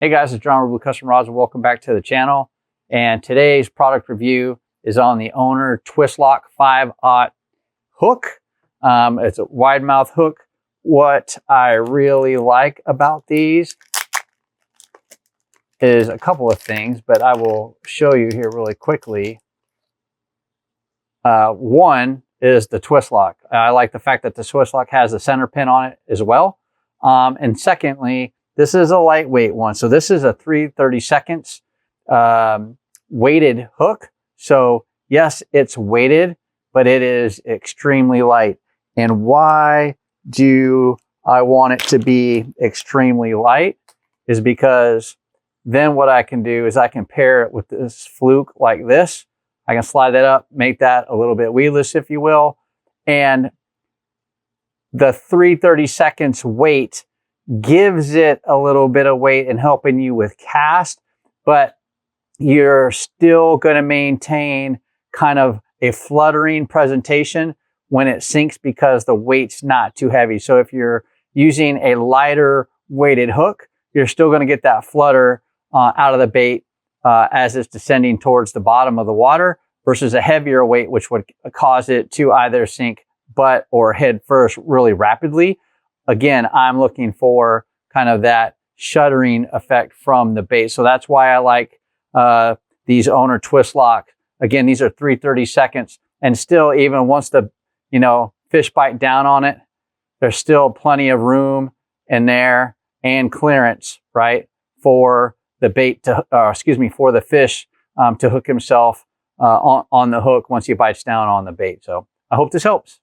Hey guys, it's John ReelBlue Custom Rods and welcome back to the channel. And today's product review is on the Owner Twistlock 5/0 hook. It's a wide mouth hook. What I really like about these is a couple of things, but I will show you here really quickly. One is the Twistlock. I like the fact that the Twistlock has a center pin on it as well. And secondly, this is a lightweight one. So this is a 3/32 weighted hook. So yes, it's weighted, but it is extremely light. And why do I want it to be extremely light is because then what I can do is I can pair it with this fluke like this. I can slide that up, make that a little bit weedless, if you will. And the 3/32 weight gives it a little bit of weight and helping you with cast, but you're still going to maintain kind of a fluttering presentation when it sinks because the weight's not too heavy. So if you're using a lighter weighted hook, you're still going to get that flutter out of the bait as it's descending towards the bottom of the water versus a heavier weight, which would cause it to either sink butt or head first really rapidly. Again, I'm looking for kind of that shuddering effect from the bait. So that's why I like these Owner Twistlock. Again, these are 3/32, and still, even once the fish bite down on it, there's still plenty of room in there and clearance, right, for the bait to, for the fish to hook himself on the hook once he bites down on the bait. So I hope this helps.